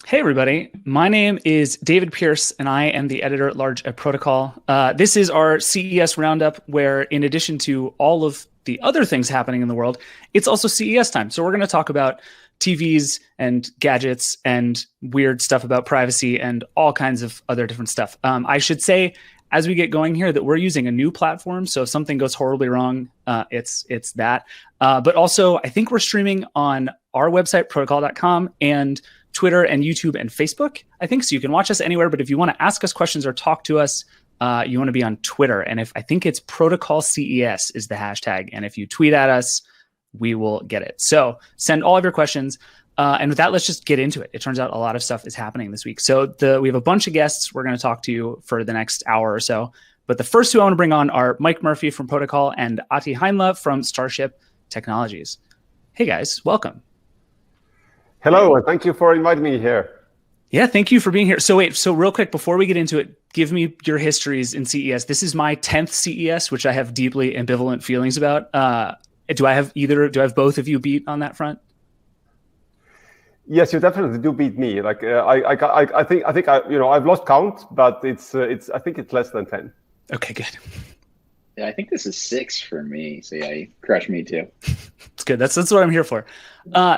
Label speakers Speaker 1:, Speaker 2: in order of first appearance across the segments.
Speaker 1: Hey, everybody. My name is David Pierce, and I am the editor at large at Protocol. This is our CES Roundup, where in addition to all of the other things happening in the world, it's also CES time. So we're going to talk about TVs and gadgets and weird stuff about privacy and all kinds of other different stuff. I should say, as we get going here, that we're using a new platform. So if something goes horribly wrong, it's that. But also, I think we're streaming on our website, protocol.com, and Twitter and YouTube and Facebook, I think. So you can watch us anywhere. But if you want to ask us questions or talk to us, you want to be on Twitter. And I think it's Protocol CES is the hashtag. And if you tweet at us, we will get it. So send all of your questions. And with that, let's just get into it. It turns out a lot of stuff is happening this week. So we have a bunch of guests we're going to talk to for the next hour or so. But the first two I want to bring on are Mike Murphy from Protocol and Ahti Heinla from Starship Technologies. Hey, guys, welcome.
Speaker 2: Hello, and thank you for inviting me here.
Speaker 1: Yeah, thank you for being here. So real quick, before we get into it, give me your histories in CES. This is my 10th CES, which I have deeply ambivalent feelings about. Do I have both of you beat on that front?
Speaker 2: Yes, you definitely do beat me. Like I think I've lost count, but I think it's less than 10.
Speaker 1: Okay, good.
Speaker 3: Yeah, I think this is 6 for me. So yeah, you crushed me too.
Speaker 1: It's good. That's what I'm here for.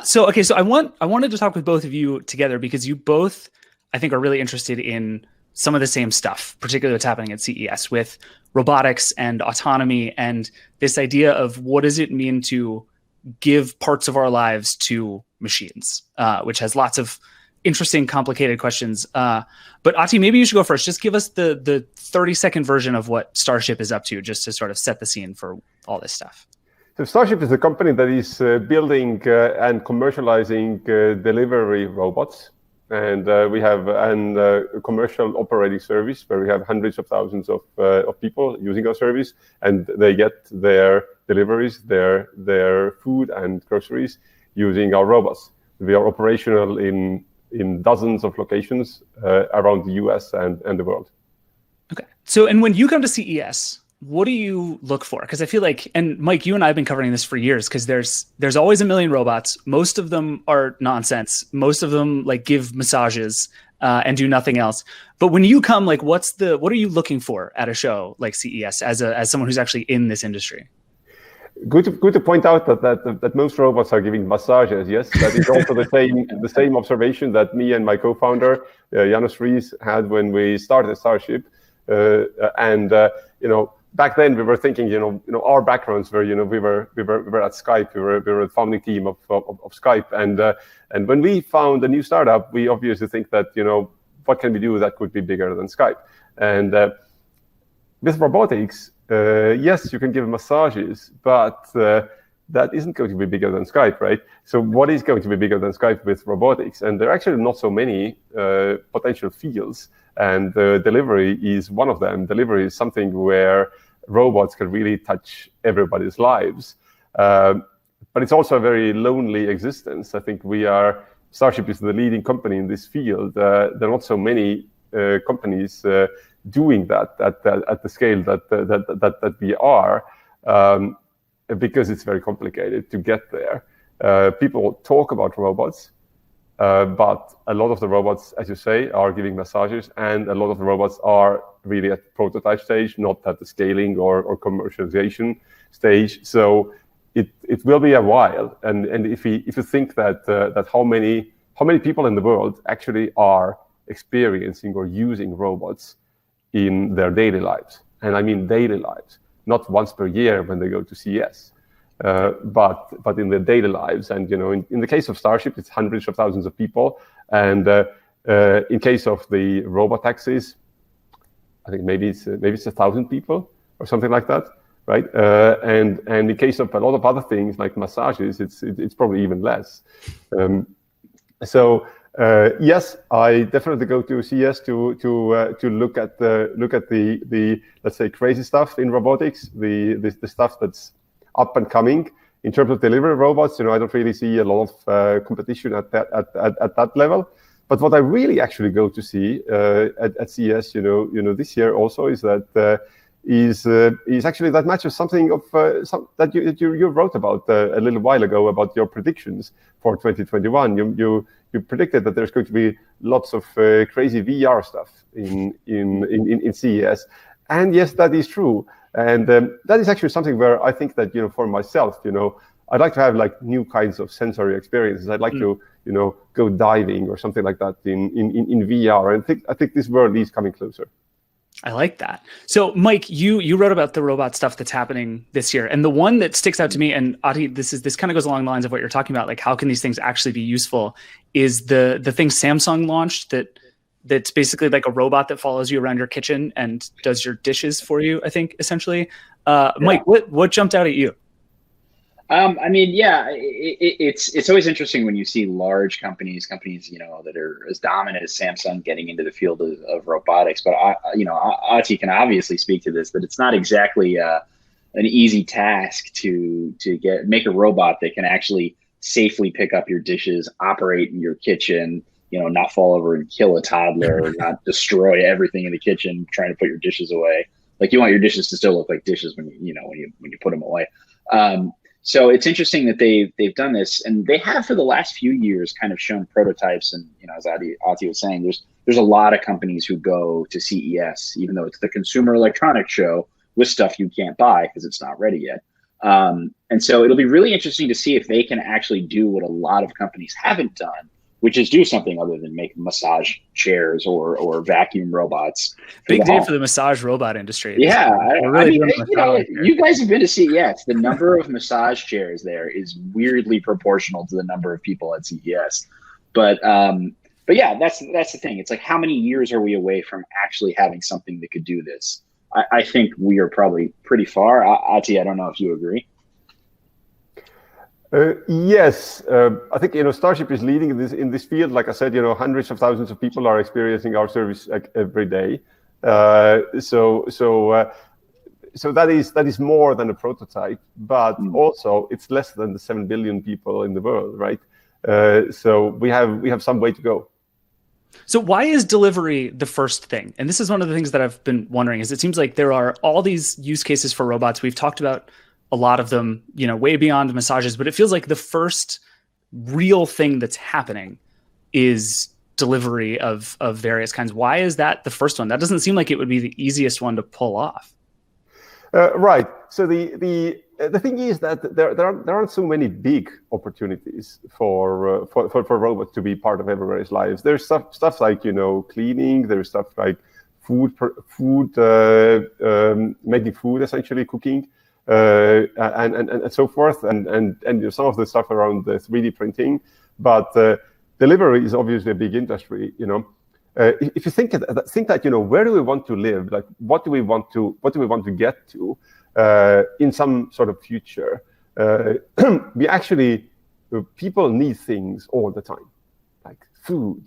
Speaker 1: So I wanted to talk with both of you together because you both, I think, are really interested in some of the same stuff, particularly what's happening at CES with robotics and autonomy and this idea of what does it mean to give parts of our lives to machines, which has lots of interesting, complicated questions. But Ahti, maybe you should go first. Just give us the 30-second version of what Starship is up to, just to sort of set the scene for all this stuff.
Speaker 2: So Starship is a company that is building and commercializing delivery robots. And we have a commercial operating service where we have hundreds of thousands of people using our service, and they get their deliveries, their food and groceries using our robots. We are operational in dozens of locations around the US and the world.
Speaker 1: Okay. So, and when you come to CES, what do you look for? Because I feel like, and Mike, you and I have been covering this for years, because there's always a million robots. Most of them are nonsense. Most of them like give massages and do nothing else. But when you come, like, what are you looking for at a show like CES as someone who's actually in this industry?
Speaker 2: Good to point out that most robots are giving massages. Yes, that is also the same observation that me and my co-founder Janos Rees had when we started Starship. Back then we were thinking, our backgrounds were, we were at Skype, we were a founding team of Skype, and when we found a new startup, we obviously think that, what can we do that could be bigger than Skype? And with robotics, yes, you can give massages, but that isn't going to be bigger than Skype, right? So what is going to be bigger than Skype with robotics? And there are actually not so many potential fields, and delivery is one of them. Delivery is something where robots can really touch everybody's lives. But it's also a very lonely existence. I think Starship is the leading company in this field. There are not so many companies doing that at the scale that we are, because it's very complicated to get there. People talk about robots, but a lot of the robots, as you say, are giving massages, and a lot of the robots are really at prototype stage, not at the scaling or commercialization stage. So it will be a while. And if you think that how many people in the world actually are experiencing or using robots in their daily lives, and I mean daily lives, not once per year when they go to CES, but in their daily lives. And in the case of Starship, it's hundreds of thousands of people, and in case of the robot taxis, I think maybe it's 1,000 people or something like that, right? And in case of a lot of other things like massages, it's probably even less. Yes, I definitely go to CES to look at the let's say crazy stuff in robotics, the stuff that's up and coming. In terms of delivery robots, I don't really see a lot of competition at that level. But what I really actually go to see at CES, this year also is that is actually that matches something of that you wrote about a little while ago about your predictions for 2021. You predicted that there's going to be lots of crazy VR stuff in CES, and yes, that is true. And that is actually something where I think that for myself, I'd like to have like new kinds of sensory experiences. I'd like to go diving or something like that in VR. And I think this world is coming closer.
Speaker 1: I like that. So, Mike, you wrote about the robot stuff that's happening this year, and the one that sticks out to me, and Ahti, this kind of goes along the lines of what you're talking about, like how can these things actually be useful? Is the thing Samsung launched that's basically like a robot that follows you around your kitchen and does your dishes for you, I think, essentially. Mike, what jumped out at you?
Speaker 3: I mean, yeah, it's always interesting when you see large companies, that are as dominant as Samsung getting into the field of robotics. But Ahti can obviously speak to this, that it's not exactly an easy task to make a robot that can actually safely pick up your dishes, operate in your kitchen, not fall over and kill a toddler, or not destroy everything in the kitchen trying to put your dishes away. Like, you want your dishes to still look like dishes when you put them away. So it's interesting that they've done this, and they have for the last few years kind of shown prototypes. And as Ahti was saying, there's a lot of companies who go to CES, even though it's the Consumer Electronics Show, with stuff you can't buy because it's not ready yet. And so it'll be really interesting to see if they can actually do what a lot of companies haven't done, which is do something other than make massage chairs or vacuum robots.
Speaker 1: Big day for the massage robot industry.
Speaker 3: Yeah, you guys have been to CES. The number of massage chairs there is weirdly proportional to the number of people at CES. But yeah, that's the thing. It's like, how many years are we away from actually having something that could do this? I think we are probably pretty far. Ahti, I don't know if you agree.
Speaker 2: Yes, I think Starship is leading in this field. Like I said, hundreds of thousands of people are experiencing our service every day. So that is more than a prototype, but also it's less than the 7 billion people in the world, right? So we have some way to go.
Speaker 1: So why is delivery the first thing? And this is one of the things that I've been wondering, is it seems like there are all these use cases for robots. We've talked about a lot of them, way beyond massages, but it feels like the first real thing that's happening is delivery of various kinds. Why is that the first one? That doesn't seem like it would be the easiest one to pull off.
Speaker 2: Right. So the thing is that there aren't so many big opportunities for robots to be part of everybody's lives. There's stuff like cleaning. There's stuff like food, making food, essentially cooking. And so forth, and some of the stuff around the 3D printing, but delivery is obviously a big industry. If you think that where do we want to live? Like, what do we want to get to in some sort of future? People need things all the time, like food,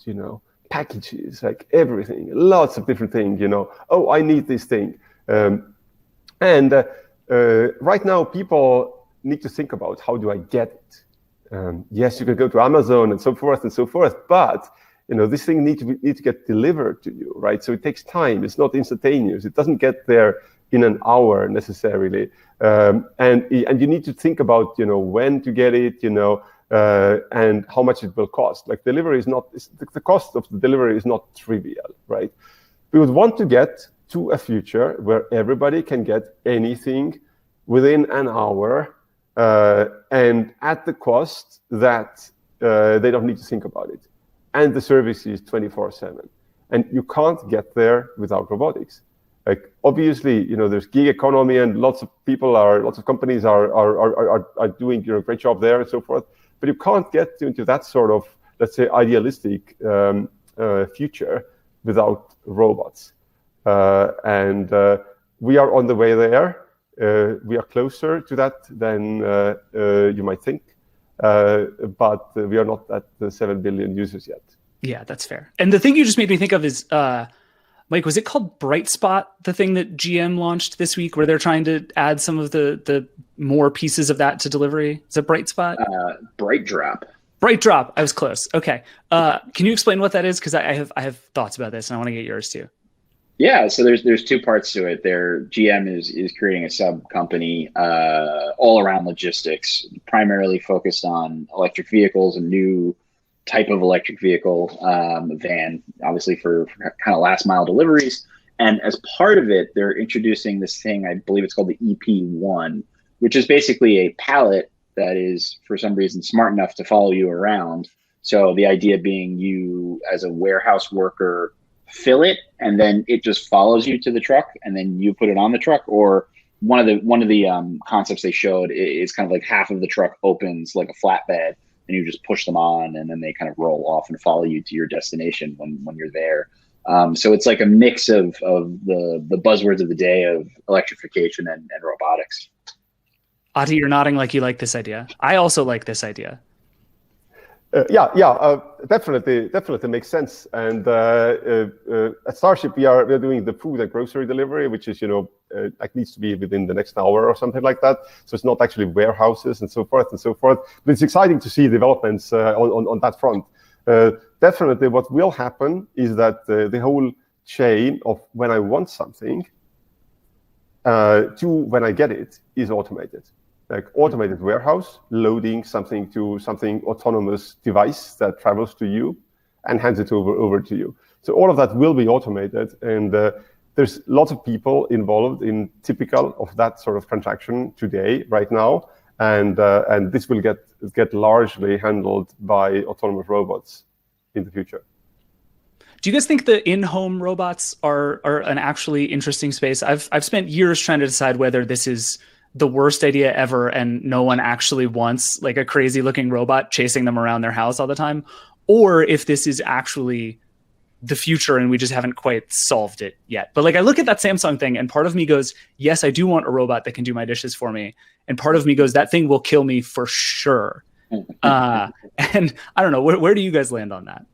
Speaker 2: packages, like everything, lots of different things. Oh, I need this thing, right now, people need to think about, how do I get it? Yes, you can go to Amazon and so forth, but this thing needs to get delivered to you, right? So it takes time. It's not instantaneous. It doesn't get there in an hour necessarily, and you need to think about when to get it, and how much it will cost. Like, delivery is not the cost of the delivery is not trivial, right? We would want to get to a future where everybody can get anything within an hour, and at the cost that they don't need to think about it. And the service is 24/7. And you can't get there without robotics. Like, obviously, there's gig economy, and lots of companies are doing a great job there and so forth. But you can't get into that sort of, let's say, idealistic future without robots. And we are on the way there. We are closer to that than you might think, but we are not at the 7 billion users yet.
Speaker 1: Yeah, that's fair. And the thing you just made me think of is, Mike, was it called Bright Spot, the thing that GM launched this week, where they're trying to add some of the more pieces of that to delivery? Is it Bright Spot?
Speaker 3: Bright Drop.
Speaker 1: Bright Drop. I was close. Okay. Can you explain what that is? Because I have thoughts about this, and I want to get yours too.
Speaker 3: Yeah, so there's two parts to it. GM is creating a sub company all around logistics, primarily focused on electric vehicles, a new type of electric vehicle van, obviously for kind of last mile deliveries. And as part of it, they're introducing this thing, I believe it's called the EP1, which is basically a pallet that is for some reason smart enough to follow you around. So the idea being you as a warehouse worker fill it and then it just follows you to the truck and then you put it on the truck. Or one of the concepts they showed is kind of like half of the truck opens like a flatbed and you just push them on and then they kind of roll off and follow you to your destination when you're there. So it's like a mix of the buzzwords of the day of electrification and robotics.
Speaker 1: Ahti, you're nodding like you like this idea. I also like this idea.
Speaker 2: Definitely makes sense. And at Starship, we are doing the food and grocery delivery, which is like needs to be within the next hour or something like that. So it's not actually warehouses and so forth and so forth. But it's exciting to see developments on that front. Definitely, what will happen is that the whole chain of when I want something to when I get it is automated. Like automated warehouse, loading something to something autonomous device that travels to you and hands it over to you. So all of that will be automated, and there's lots of people involved in typical of that sort of transaction today, right now, and this will get largely handled by autonomous robots in the future.
Speaker 1: Do you guys think the in-home robots are an actually interesting space? I've spent years trying to decide whether this is the worst idea ever and no one actually wants like a crazy looking robot chasing them around their house all the time, or if this is actually the future and we just haven't quite solved it yet. But like I look at that Samsung thing and part of me goes, yes, I do want a robot that can do my dishes for me. And part of me goes, that thing will kill me for sure. And I don't know, where do you guys land on that?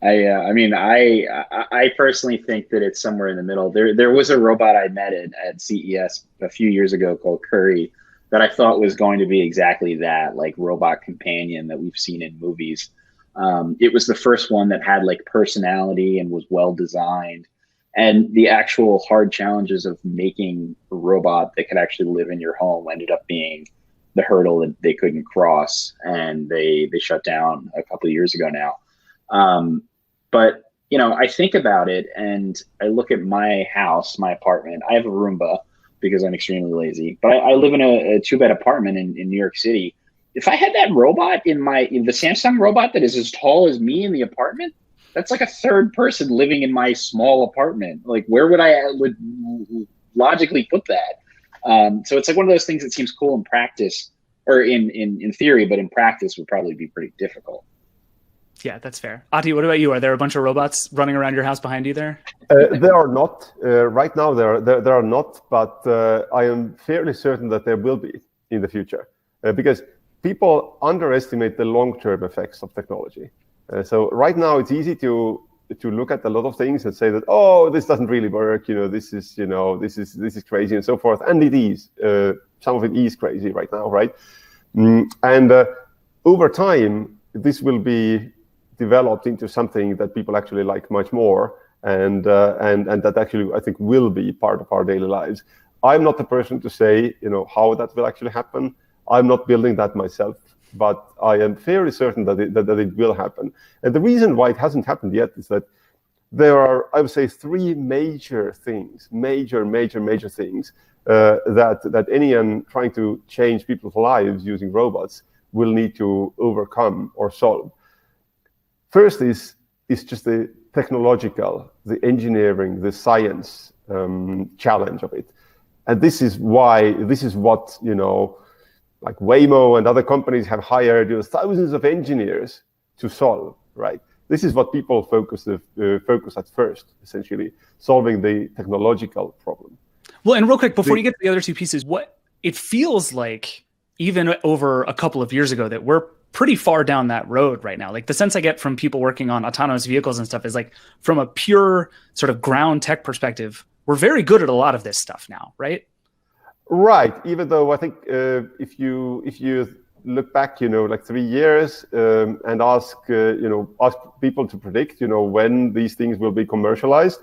Speaker 3: I personally think that it's somewhere in the middle. There was a robot I met at CES a few years ago called Curry that I thought was going to be exactly that, like robot companion that we've seen in movies. It was the first one that had like personality and was well designed. And the actual hard challenges of making a robot that could actually live in your home ended up being the hurdle that they couldn't cross, and they shut down a couple of years ago now. But I think about it and I look at my house, my apartment. I have a Roomba because I'm extremely lazy, but I live in a 2-bed apartment in New York City. If I had that robot in the Samsung robot that is as tall as me in the apartment, that's like a third person living in my small apartment. Like where would I logically put that? So it's like one of those things that seems cool in practice or in theory, but in practice would probably be pretty difficult.
Speaker 1: Yeah, that's fair. Ahti, what about you? Are there a bunch of robots running around your house behind you there?
Speaker 2: There are not. Right now, there are not, but I am fairly certain that there will be in the future because people underestimate the long-term effects of technology. So right now, it's easy to look at a lot of things and say that, oh, this doesn't really work. This is crazy and so forth. And it is. Some of it is crazy right now, right? And over time, this will be developed into something that people actually like much more, and that actually I think will be part of our daily lives. I'm not the person to say how that will actually happen. I'm not building that myself, but I am fairly certain that it will happen. And the reason why it hasn't happened yet is that there are, I would say, 3 major things, major things that anyone trying to change people's lives using robots will need to overcome or solve. First is just the technological, the engineering, the science challenge of it. And this is what, like Waymo and other companies have hired thousands of engineers to solve, right? This is what people focus at first, essentially, solving the technological problem.
Speaker 1: Well, and real quick, before you get to the other 2 pieces, what it feels like, even over a couple of years ago, that we're pretty far down that road right now. Like the sense I get from people working on autonomous vehicles and stuff is like from a pure sort of ground tech perspective, we're very good at a lot of this stuff now, right?
Speaker 2: Right. Even though I think if you look back, like 3 years, and ask people to predict, when these things will be commercialized,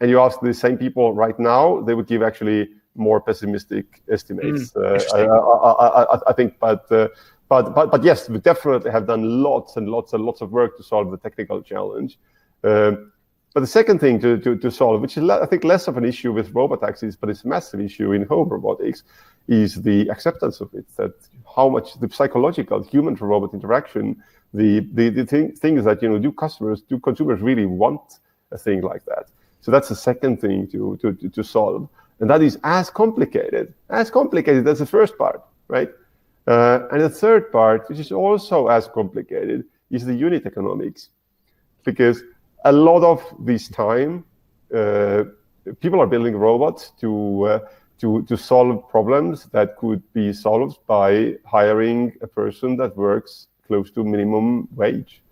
Speaker 2: and you ask the same people right now, they would give actually more pessimistic estimates. I think, but yes, we definitely have done lots and lots and lots of work to solve the technical challenge. But the second thing to solve, which is I think less of an issue with robotaxis, but it's a massive issue in home robotics, is the acceptance of it. That how much the psychological human to robot interaction, the things that do consumers really want a thing like that. So that's the second thing to solve, and that is as complicated as the first part, right? And the third part, which is also as complicated, is the unit economics, because a lot of this time, people are building robots to solve problems that could be solved by hiring a person that works close to minimum wage,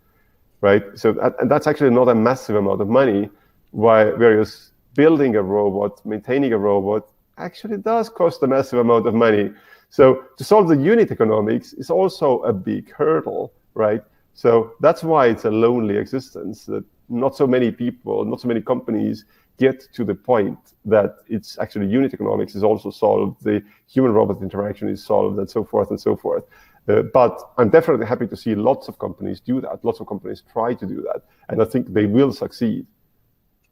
Speaker 2: right? So and that's actually not a massive amount of money, whereas building a robot, maintaining a robot, actually does cost a massive amount of money. So to solve the unit economics is also a big hurdle, right? So that's why it's a lonely existence, that not so many people, not so many companies get to the point that it's actually unit economics is also solved, the human-robot interaction is solved, and so forth and so forth. But I'm definitely happy to see lots of companies do that. Lots of companies try to do that, and I think they will succeed.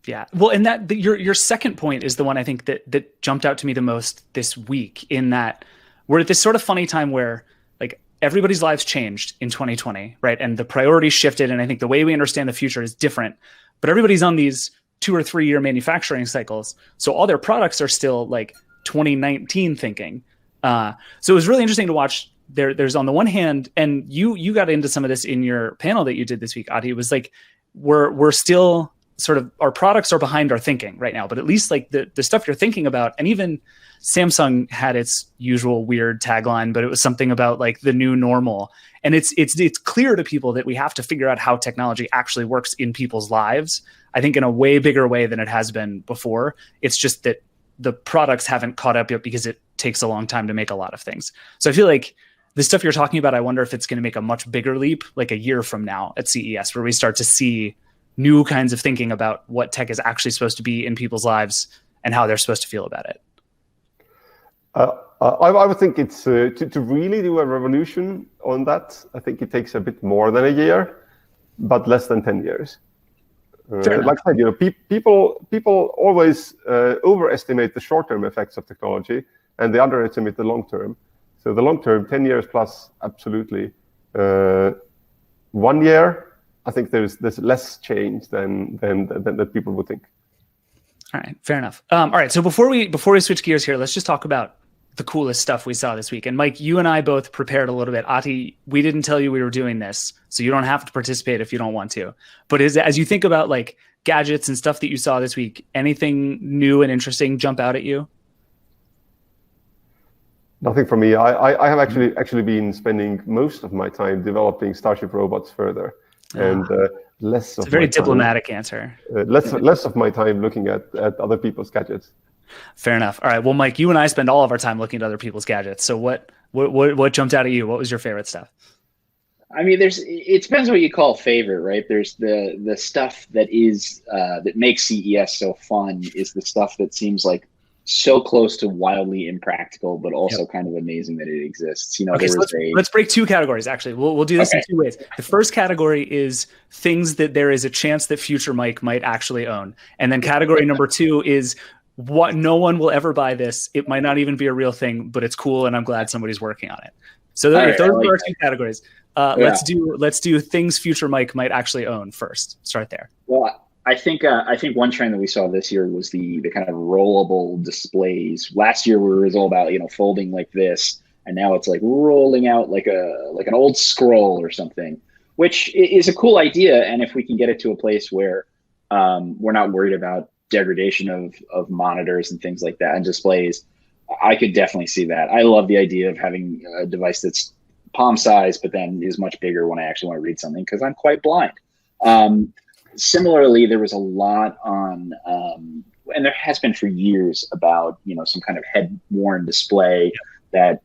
Speaker 1: Yeah, well, and that your second point is the one I think that jumped out to me the most this week, in that we're at this sort of funny time where like everybody's lives changed in 2020, right? And the priorities shifted, and I think the way we understand the future is different. But everybody's on these 2 or 3 year manufacturing cycles, so all their products are still like 2019 thinking. So it was really interesting to watch. There's on the one hand, and you got into some of this in your panel that you did this week, Ahti. It was like we're still sort of, our products are behind our thinking right now, but at least like the stuff you're thinking about, and even Samsung had its usual weird tagline, but it was something about like the new normal. And it's clear to people that we have to figure out how technology actually works in people's lives, I think in a way bigger way than it has been before. It's just that the products haven't caught up yet because it takes a long time to make a lot of things. So I feel like the stuff you're talking about, I wonder if it's going to make a much bigger leap like a year from now at CES, where we start to see new kinds of thinking about what tech is actually supposed to be in people's lives and how they're supposed to feel about it.
Speaker 2: I would think it's to really do a revolution on that. I think it takes a bit more than a year, but less than 10 years. Like I said, people always overestimate the short-term effects of technology, and they underestimate the long-term. So the long-term, 10 years plus, absolutely. 1 year, I think there's less change than people would think.
Speaker 1: All right, fair enough. All right, so before we switch gears here, let's just talk about the coolest stuff we saw this week. And Mike, you and I both prepared a little bit. Ahti, we didn't tell you we were doing this, so you don't have to participate if you don't want to. But as you think about like gadgets and stuff that you saw this week, anything new and interesting jump out at you?
Speaker 2: Nothing for me. I have actually been spending most of my time developing Starship robots further, and less of
Speaker 1: it's a very diplomatic answer.
Speaker 2: Less of my time looking at other people's gadgets.
Speaker 1: Fair enough. All right. Well, Mike, you and I spend all of our time looking at other people's gadgets. So what jumped out at you? What was your favorite stuff?
Speaker 3: I mean, it depends what you call favorite, right? There's the stuff that is that makes CES so fun is the stuff that seems like so close to wildly impractical, but also kind of amazing that it exists.
Speaker 1: Okay, so let's break two categories. Actually, we'll do this in two ways. The first category is things that there is a chance that future Mike might actually own, and then category number two is what no one will ever buy this. It might not even be a real thing, but it's cool, and I'm glad somebody's working on it. So those are our two categories. Let's do things future Mike might actually own first. Start there.
Speaker 3: Well, I think one trend that we saw this year was the kind of rollable displays. Last year it was all about folding like this, and now it's like rolling out like an old scroll or something, which is a cool idea. And if we can get it to a place where we're not worried about degradation of monitors and things like that and displays, I could definitely see that. I love the idea of having a device that's palm size, but then is much bigger when I actually want to read something because I'm quite blind. Similarly, there was a lot on, and there has been for years about, some kind of head-worn display that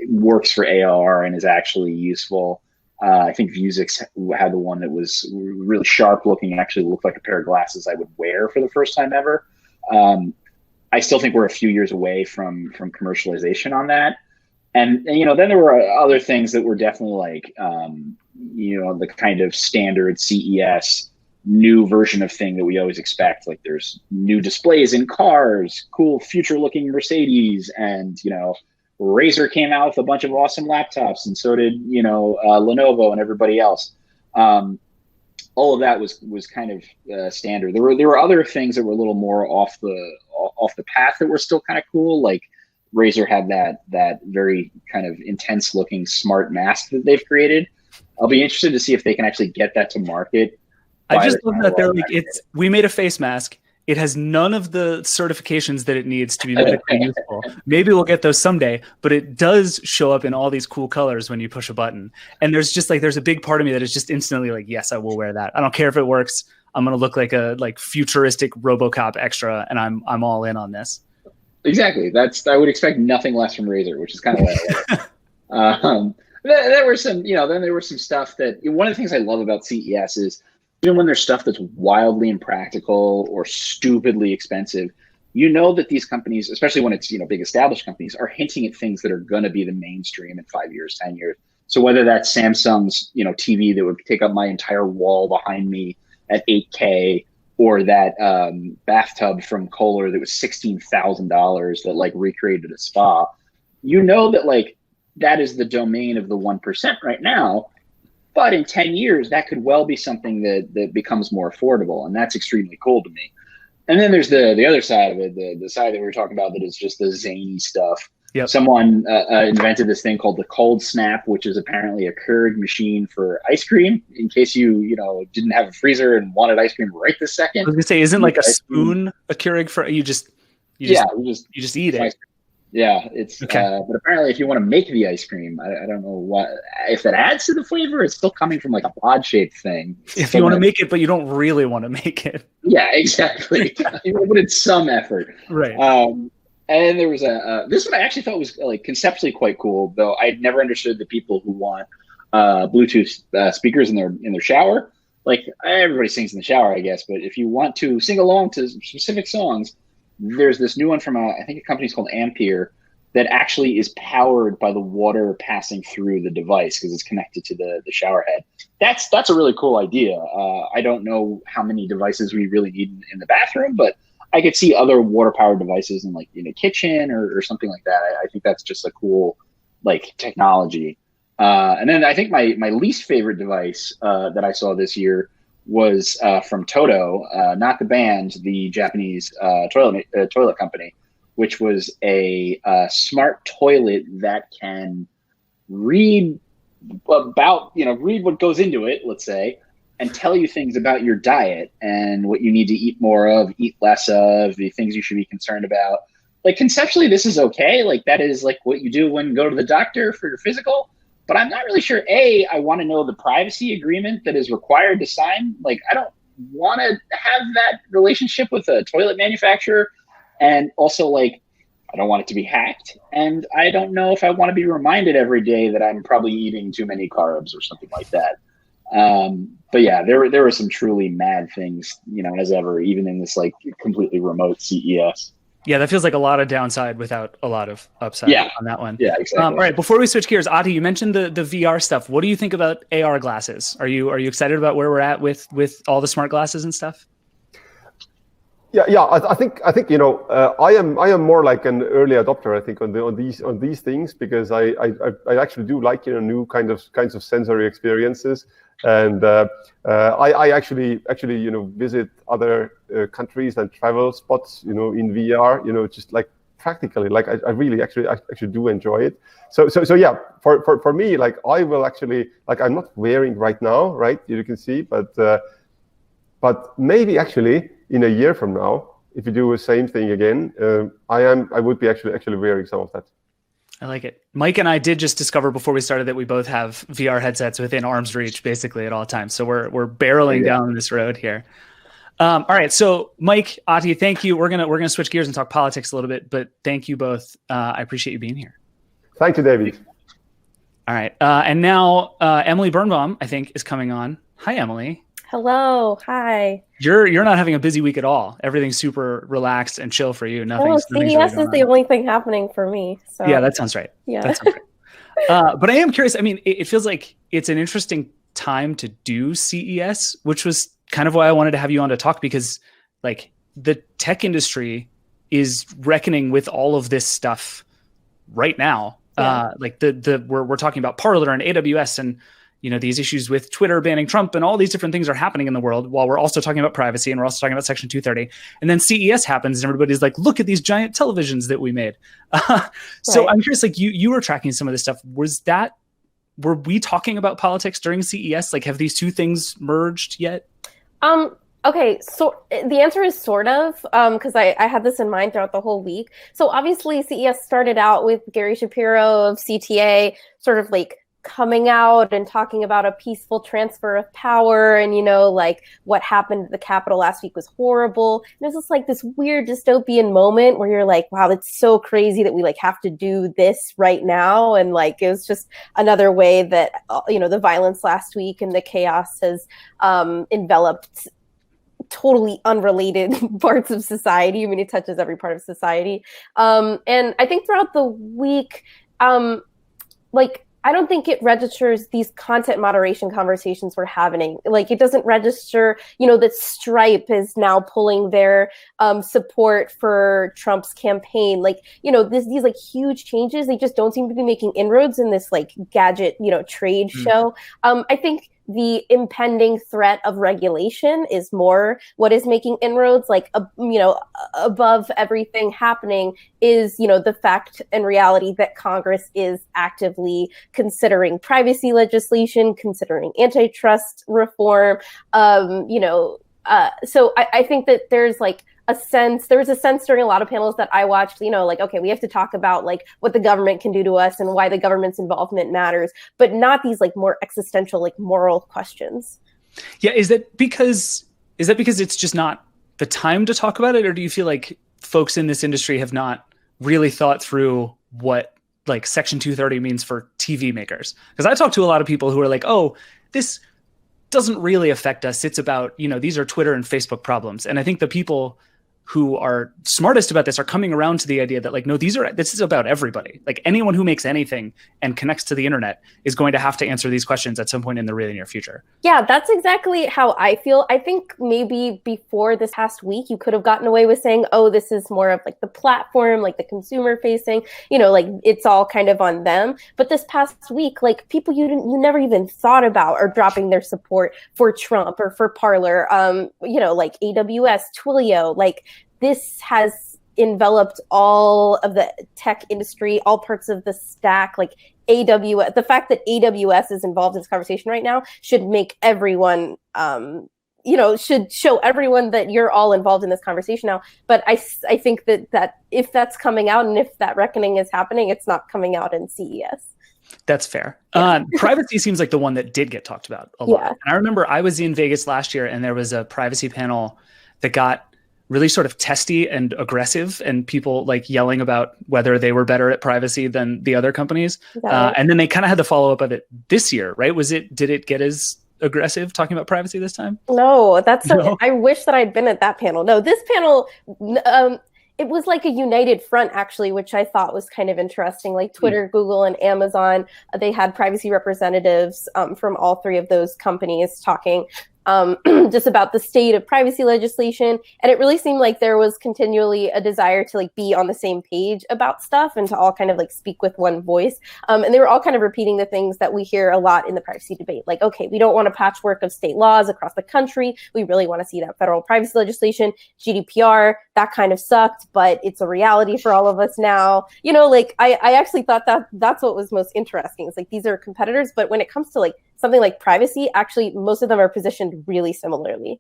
Speaker 3: works for AR and is actually useful. I think Vuzix had the one that was really sharp looking and actually looked like a pair of glasses I would wear for the first time ever. I still think we're a few years away from commercialization on that. And then there were other things that were definitely like, the kind of standard CES new version of thing that we always expect. Like there's new displays in cars, cool future looking Mercedes, and, Razer came out with a bunch of awesome laptops, and so did, Lenovo and everybody else. All of that was kind of standard. There were other things that were a little more off the path that were still kind of cool. Like Razer had that very kind of intense looking smart mask that they've created. I'll be interested to see if they can actually get that to market.
Speaker 1: I just love that they're like, we made a face mask. It has none of the certifications that it needs to be medically useful. Maybe we'll get those someday, but it does show up in all these cool colors when you push a button. And there's a big part of me that is just instantly like, yes, I will wear that. I don't care if it works. I'm going to look like a futuristic RoboCop extra, and I'm all in on this.
Speaker 3: Exactly. I would expect nothing less from Razer, which is kind of what I like. There were some, then there was some stuff that one of the things I love about CES is, even when there's stuff that's wildly impractical or stupidly expensive, that these companies, especially when it's, big established companies, are hinting at things that are going to be the mainstream in 5 years, 10 years. So whether that's Samsung's, TV that would take up my entire wall behind me at 8K, or that bathtub from Kohler that was $16,000 that like recreated a spa, that like that is the domain of the 1% right now. But in 10 years, that could well be something that becomes more affordable. And that's extremely cool to me. And then there's the other side of it, the side that we were talking about that is just the zany stuff.
Speaker 1: Yep.
Speaker 3: Someone invented this thing called the Cold Snap, which is apparently a Keurig machine for ice cream. In case you didn't have a freezer and wanted ice cream right this second.
Speaker 1: I was gonna say, isn't like a spoon a Keurig for you just eat it.
Speaker 3: Yeah, it's
Speaker 1: okay.
Speaker 3: But apparently, if you want to make the ice cream, I don't know if that adds to the flavor. It's still coming from like a pod shaped thing.
Speaker 1: If you want to make it, but you don't really want to make it.
Speaker 3: Yeah, exactly. You put in some effort,
Speaker 1: right?
Speaker 3: And there was this one I actually thought was like conceptually quite cool, though I'd never understood the people who want Bluetooth speakers in their shower. Like everybody sings in the shower, I guess, but if you want to sing along to specific songs, there's this new one from I think a company's called Ampere that actually is powered by the water passing through the device because it's connected to the shower head. That's a really cool idea. I don't know how many devices we really need in the bathroom, but I could see other water-powered devices in like in a kitchen or something like that. I think that's just a cool like technology. And then I think my least favorite device that I saw this year was from Toto, not the band, the Japanese toilet company, which was a smart toilet that can read what goes into it, let's say, and tell you things about your diet and what you need to eat more of, eat less of, the things you should be concerned about. Like conceptually, this is okay. Like that is like what you do when you go to the doctor for your physical. But I'm not really sure, I want to know the privacy agreement that is required to sign. Like, I don't want to have that relationship with a toilet manufacturer. And also, like, I don't want it to be hacked. And I don't know if I want to be reminded every day that I'm probably eating too many carbs or something like that. But yeah, there were some truly mad things, as ever, even in this, like, completely remote CES.
Speaker 1: Yeah, that feels like a lot of downside without a lot of upside on that one.
Speaker 3: Yeah, exactly.
Speaker 1: All right, before we switch gears, Ahti, you mentioned the VR stuff. What do you think about AR glasses? Are you excited about where we're at with all the smart glasses and stuff?
Speaker 2: Yeah. I think I am more like an early adopter. I think on these things because I actually do like new kinds of sensory experiences, and I actually visit other countries and travel spots in VR just like practically like I really actually do enjoy it. So yeah, for me, like I will actually, like I'm not wearing right now, right? You can see, but maybe actually in a year from now, if you do the same thing again, I would be actually wearing some of that.
Speaker 1: I like it. Mike and I did just discover before we started that we both have VR headsets within arm's reach basically at all times. So we're barreling down this road here. All right. So Mike, Ahti, thank you. We're gonna switch gears and talk politics a little bit, but thank you both. I appreciate you being here.
Speaker 2: Thank you, David.
Speaker 1: All right. And now Emily Birnbaum, I think, is coming on. Hi, Emily.
Speaker 4: Hello. Hi.
Speaker 1: You're not having a busy week at all. Everything's super relaxed and chill for you. Nothing's
Speaker 4: CES
Speaker 1: really
Speaker 4: is the only thing happening for me. So
Speaker 1: yeah, that sounds right.
Speaker 4: Yeah.
Speaker 1: That sounds right. But I am curious. I mean, it feels like it's an interesting time to do CES, which was kind of why I wanted to have you on to talk, because like the tech industry is reckoning with all of this stuff right now.
Speaker 4: Yeah.
Speaker 1: Like we're talking about Parler and AWS and these issues with Twitter banning Trump and all these different things are happening in the world while we're also talking about privacy and we're also talking about Section 230. And then CES happens and everybody's like, look at these giant televisions that we made. So I'm curious, like you were tracking some of this stuff. Were we talking about politics during CES? Like, have these two things merged yet?
Speaker 4: Okay, so the answer is sort of, because I had this in mind throughout the whole week. So obviously CES started out with Gary Shapiro of CTA sort of like coming out and talking about a peaceful transfer of power and, like what happened at the Capitol last week was horrible. And it's just like this weird dystopian moment where you're like, wow, it's so crazy that we like have to do this right now. And like, it was just another way that, the violence last week and the chaos has enveloped totally unrelated parts of society. I mean, it touches every part of society. And I think throughout the week, I don't think it registers these content moderation conversations we're having. Like, it doesn't register, that Stripe is now pulling their support for Trump's campaign. Like, these like huge changes, they just don't seem to be making inroads in this like gadget, trade show. I think the impending threat of regulation is more what is making inroads. Like, above everything happening is, the fact and reality that Congress is actively considering privacy legislation, considering antitrust reform. So I think that there's like there was a sense during a lot of panels that I watched, like, okay, we have to talk about like what the government can do to us and why the government's involvement matters, but not these like more existential, like moral questions.
Speaker 1: Yeah. Is that because it's just not the time to talk about it? Or do you feel like folks in this industry have not really thought through what like Section 230 means for TV makers? Because I talk to a lot of people who are like, oh, this doesn't really affect us. It's about, these are Twitter and Facebook problems. And I think the people who are smartest about this are coming around to the idea that like, no, this is about everybody. Like anyone who makes anything and connects to the internet is going to have to answer these questions at some point in the really near future. Yeah,
Speaker 4: that's exactly how I feel. I think maybe before this past week, you could have gotten away with saying, oh, this is more of like the platform, like the consumer facing, like it's all kind of on them. But this past week, like people you never even thought about are dropping their support for Trump or for Parler, like AWS, Twilio, like this has enveloped all of the tech industry, all parts of the stack, like AWS. The fact that AWS is involved in this conversation right now should make everyone, should show everyone that you're all involved in this conversation now. But I think that if that's coming out and if that reckoning is happening, it's not coming out in CES.
Speaker 1: That's fair. Yeah. Privacy seems like the one that did get talked about a lot. Yeah. And I remember I was in Vegas last year and there was a privacy panel that got really sort of testy and aggressive and people like yelling about whether they were better at privacy than the other companies. And then they kind of had the follow up of it this year, right? Did it get as aggressive talking about privacy this time?
Speaker 4: No, I wish that I'd been at that panel. No, this panel, it was like a united front actually, which I thought was kind of interesting. Like Twitter, Google, and Amazon, they had privacy representatives from all three of those companies talking just about the state of privacy legislation. And it really seemed like there was continually a desire to like be on the same page about stuff and to all kind of like speak with one voice. And they were all kind of repeating the things that we hear a lot in the privacy debate. Like, okay, we don't want a patchwork of state laws across the country. We really want to see that federal privacy legislation, GDPR, that kind of sucked, but it's a reality for all of us now. I actually thought that that's what was most interesting. It's like, these are competitors, but when it comes to like something like privacy, actually, most of them are positioned really similarly.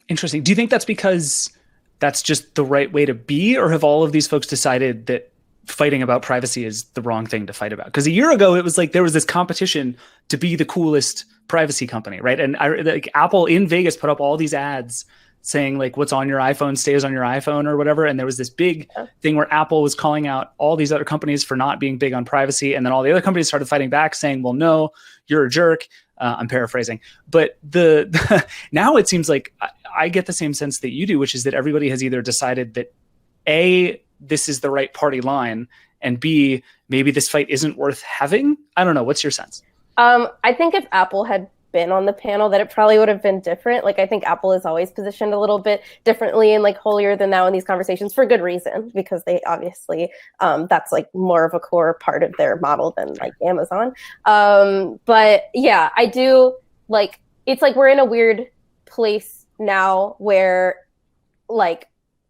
Speaker 1: Interesting. Do you think that's because that's just the right way to be, or have all of these folks decided that fighting about privacy is the wrong thing to fight about? Because a year ago, it was like there was this competition to be the coolest privacy company, right? And Apple in Vegas put up all these ads saying like what's on your iPhone stays on your iPhone or whatever. And there was this big thing where Apple was calling out all these other companies for not being big on privacy. And then all the other companies started fighting back saying, well, no, you're a jerk. I'm paraphrasing. But now it seems like I get the same sense that you do, which is that everybody has either decided that A, this is the right party line, and B, maybe this fight isn't worth having. I don't know. What's your sense?
Speaker 4: I think if Apple had been on the panel, that it probably would have been different. Like, I think Apple is always positioned a little bit differently and like holier than thou in these conversations for good reason, because they obviously that's like more of a core part of their model than like Amazon. But yeah, I do like, it's like we're in a weird place now where like,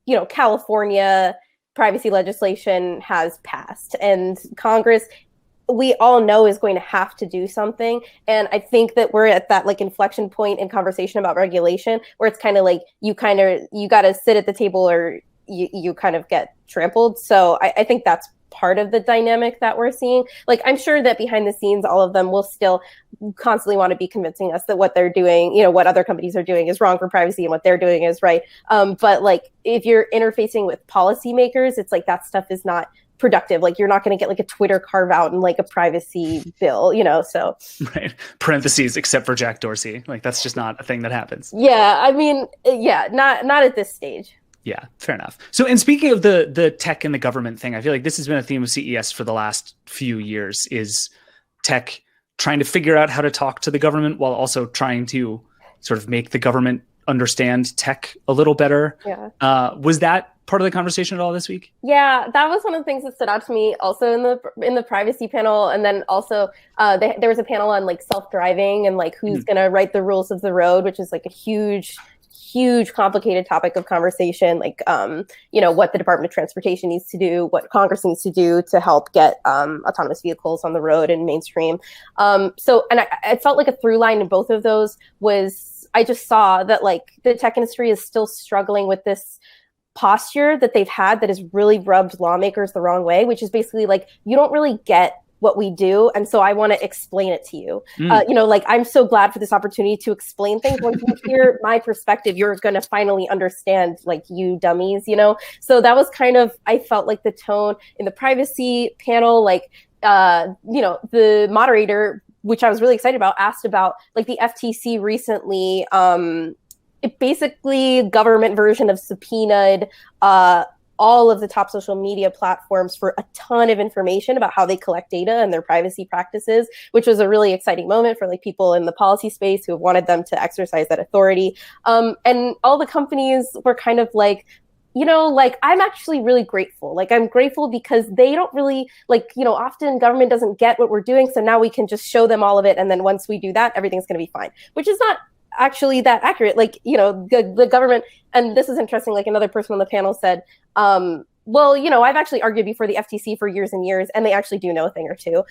Speaker 4: you know, California privacy legislation has passed and Congress, we all know, is going to have to do something. And I think that we're at that like inflection point in conversation about regulation where it's kind of like you got to sit at the table or you kind of get trampled. So I think that's part of the dynamic that we're seeing. Like, I'm sure that behind the scenes, all of them will still constantly want to be convincing us that what they're doing, you know, what other companies are doing is wrong for privacy and what they're doing is right. But like, if you're interfacing with policymakers, it's like that stuff is not productive. Like, you're not going to get like a Twitter carve out and like a privacy bill, you know, so.
Speaker 1: Right. Parentheses, except for Jack Dorsey. Like, that's just not a thing that happens.
Speaker 4: Yeah. I mean, yeah, not at this stage.
Speaker 1: Yeah, fair enough. So, and speaking of the tech and the government thing, I feel like this has been a theme of CES for the last few years, is tech trying to figure out how to talk to the government while also trying to sort of make the government understand tech a little better.
Speaker 4: Yeah.
Speaker 1: Was that part of the conversation at all this week?
Speaker 4: Yeah, that was one of the things that stood out to me also in the privacy panel. And then also there was a panel on like self-driving and like who's going to write the rules of the road, which is like a huge complicated topic of conversation, like you know, what the Department of Transportation needs to do, what Congress needs to do to help get autonomous vehicles on the road and mainstream. So, and I felt like a through line in both of those was, I just saw that like the tech industry is still struggling with this posture that they've had that has really rubbed lawmakers the wrong way, which is basically like, you don't really get what we do, and so I want to explain it to you. You know, like, I'm so glad for this opportunity to explain things. When you hear my perspective, you're going to finally understand, like, you dummies, you know? So that was kind of, I felt like the tone in the privacy panel, like, you know, the moderator, which I was really excited about, asked about like the FTC recently, it basically government version of subpoenaed all of the top social media platforms for a ton of information about how they collect data and their privacy practices, which was a really exciting moment for like people in the policy space who have wanted them to exercise that authority. And all the companies were kind of like, you know, like, I'm actually really grateful. Like, I'm grateful because they don't really, like, you know, often government doesn't get what we're doing. So now we can just show them all of it. And then once we do that, everything's going to be fine, which is not actually that accurate. Like, you know, the government, and this is interesting, like another person on the panel said, well, you know, I've actually argued before the FTC for years and years, and they actually do know a thing or two.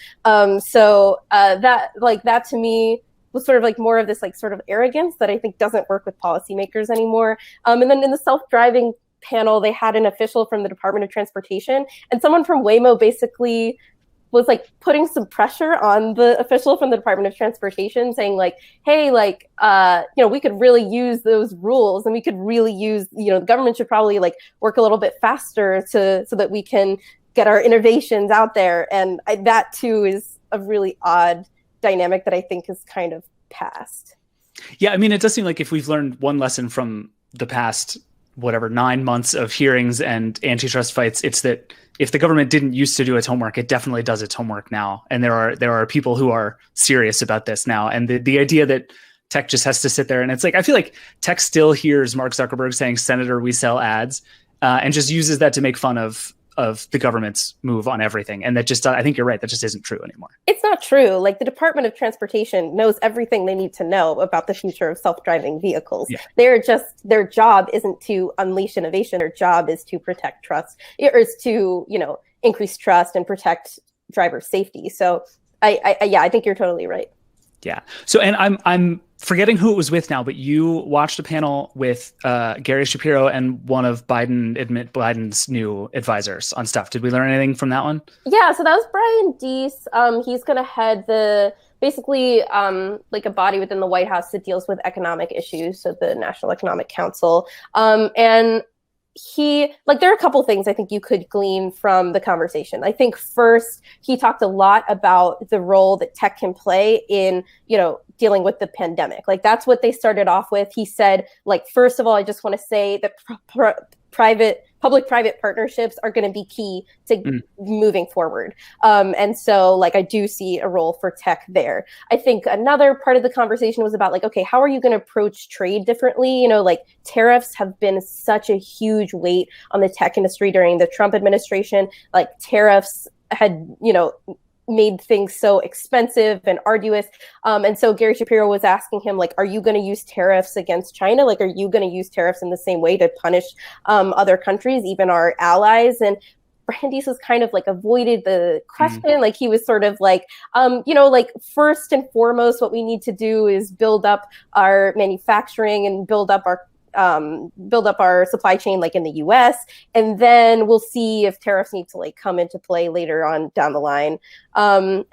Speaker 4: So that to me was sort of like more of this like sort of arrogance that I think doesn't work with policymakers anymore. And then in the self-driving panel, they had an official from the Department of Transportation, and someone from Waymo basically was like putting some pressure on the official from the Department of Transportation, saying like, hey, like, you know, we could really use those rules, and we could really use, you know, the government should probably like work a little bit faster so that we can get our innovations out there. And that too is a really odd dynamic that I think is kind of past.
Speaker 1: Yeah, I mean, it does seem like if we've learned one lesson from the past, whatever, 9 months of hearings and antitrust fights, it's that if the government didn't used to do its homework, it definitely does its homework now. And there are people who are serious about this now. And the idea that tech just has to sit there, and it's like, I feel like tech still hears Mark Zuckerberg saying, "Senator, we sell ads," and just uses that to make fun of the government's move on everything. And that just, I think you're right, that just isn't true anymore.
Speaker 4: It's not true. Like, the Department of Transportation knows everything they need to know about the future of self-driving vehicles. Yeah. Their job isn't to unleash innovation. Their job is to protect trust, or is to, you know, increase trust and protect driver safety. So I think you're totally right.
Speaker 1: Yeah. So, and I'm forgetting who it was with now, but you watched a panel with Gary Shapiro and one of Biden's new advisors on stuff. Did we learn anything from that one?
Speaker 4: Yeah. So that was Brian Deese. He's going to head the basically like a body within the White House that deals with economic issues, so the National Economic Council. And he, like, there are a couple things I think you could glean from the conversation. I think first, he talked a lot about the role that tech can play in, you know, dealing with the pandemic. Like, that's what they started off with. He said, like, first of all, I just want to say that public-private partnerships are going to be key to moving forward. And so, like, I do see a role for tech there. I think another part of the conversation was about, like, okay, how are you going to approach trade differently? You know, like, tariffs have been such a huge weight on the tech industry during the Trump administration. Like, tariffs had, you know, made things so expensive and arduous. And so Gary Shapiro was asking him, like, are you going to use tariffs against China? Like, are you going to use tariffs in the same way to punish other countries, even our allies? And Brandis was kind of like avoided the question. Like, he was sort of like, you know, like, first and foremost, what we need to do is build up our manufacturing and build up our supply chain, like, in the US, and then we'll see if tariffs need to, like, come into play later on down the line. And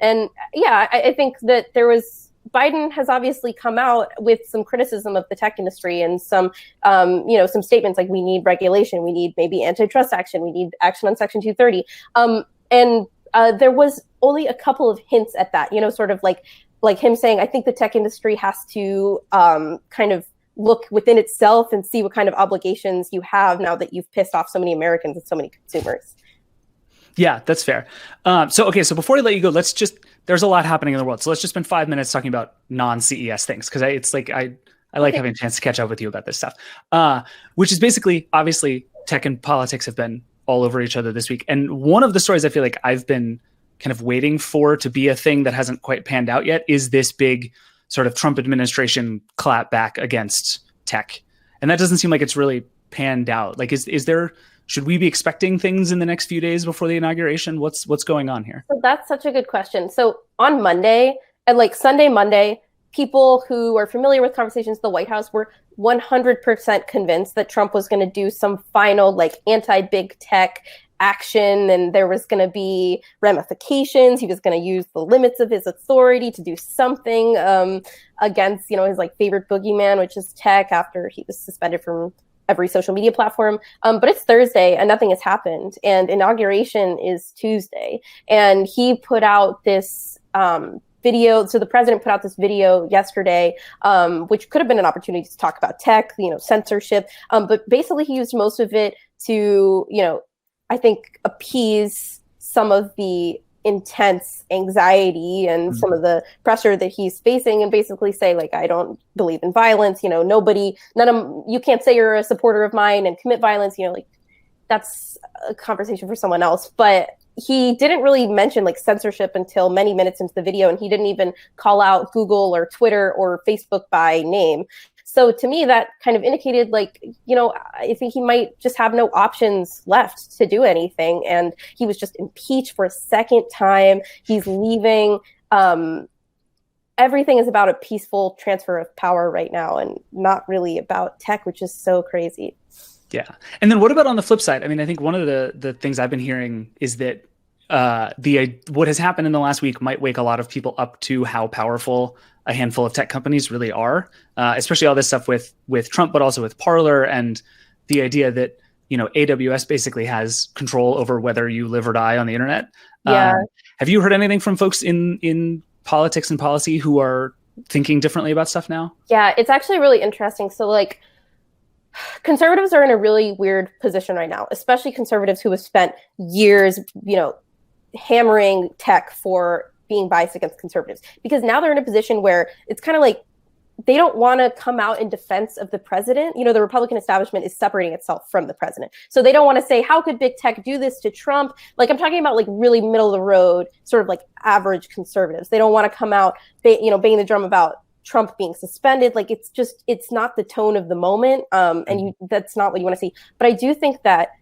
Speaker 4: yeah, I think that Biden has obviously come out with some criticism of the tech industry and some, you know, some statements like, we need regulation, we need maybe antitrust action, we need action on Section 230. And there was only a couple of hints at that, you know, sort of like him saying, I think the tech industry has to kind of look within itself and see what kind of obligations you have now that you've pissed off so many Americans and so many consumers.
Speaker 1: Yeah, that's fair. So before I let you go, there's a lot happening in the world. So let's just spend 5 minutes talking about non-CES things, because it's like I like having a chance to catch up with you about this stuff, which is basically, obviously, tech and politics have been all over each other this week. And one of the stories I feel like I've been kind of waiting for to be a thing that hasn't quite panned out yet is this big sort of Trump administration clap back against tech. And that doesn't seem like it's really panned out. Like, should we be expecting things in the next few days before the inauguration? What's going on here?
Speaker 4: So that's such a good question. So on Monday, and like Sunday, Monday, people who are familiar with conversations at the White House were 100% convinced that Trump was going to do some final, like, anti-big tech action, and there was going to be ramifications. He was going to use the limits of his authority to do something against, you know, his, like, favorite boogeyman, which is tech, after he was suspended from every social media platform. But it's Thursday and nothing has happened, and inauguration is Tuesday. And he put out this video. So the president put out this video yesterday, which could have been an opportunity to talk about tech, you know, censorship. But basically he used most of it to, you know, I think, appease some of the intense anxiety and some of the pressure that he's facing, and basically say, like, I don't believe in violence. You know, you can't say you're a supporter of mine and commit violence. You know, like, that's a conversation for someone else. But he didn't really mention, like, censorship until many minutes into the video, and he didn't even call out Google or Twitter or Facebook by name. So to me, that kind of indicated, like, you know, I think he might just have no options left to do anything. And he was just impeached for a second time. He's leaving. Everything is about a peaceful transfer of power right now, and not really about tech, which is so crazy.
Speaker 1: Yeah. And then what about on the flip side? I mean, I think one of the things I've been hearing is that what has happened in the last week might wake a lot of people up to how powerful a handful of tech companies really are, especially all this stuff with Trump, but also with Parler, and the idea that, you know, AWS basically has control over whether you live or die on the internet.
Speaker 4: Yeah.
Speaker 1: Have you heard anything from folks in politics and policy who are thinking differently about stuff now?
Speaker 4: Yeah, it's actually really interesting. So, like, conservatives are in a really weird position right now, especially conservatives who have spent years, you know, hammering tech for being biased against conservatives, because now they're in a position where it's kind of like they don't want to come out in defense of the president. You know, the Republican establishment is separating itself from the president. So they don't want to say, how could big tech do this to Trump? Like, I'm talking about, like, really middle of the road, sort of like average conservatives. They don't want to come out, banging the drum about Trump being suspended. Like, it's not the tone of the moment. And that's not what you want to see. But I do think that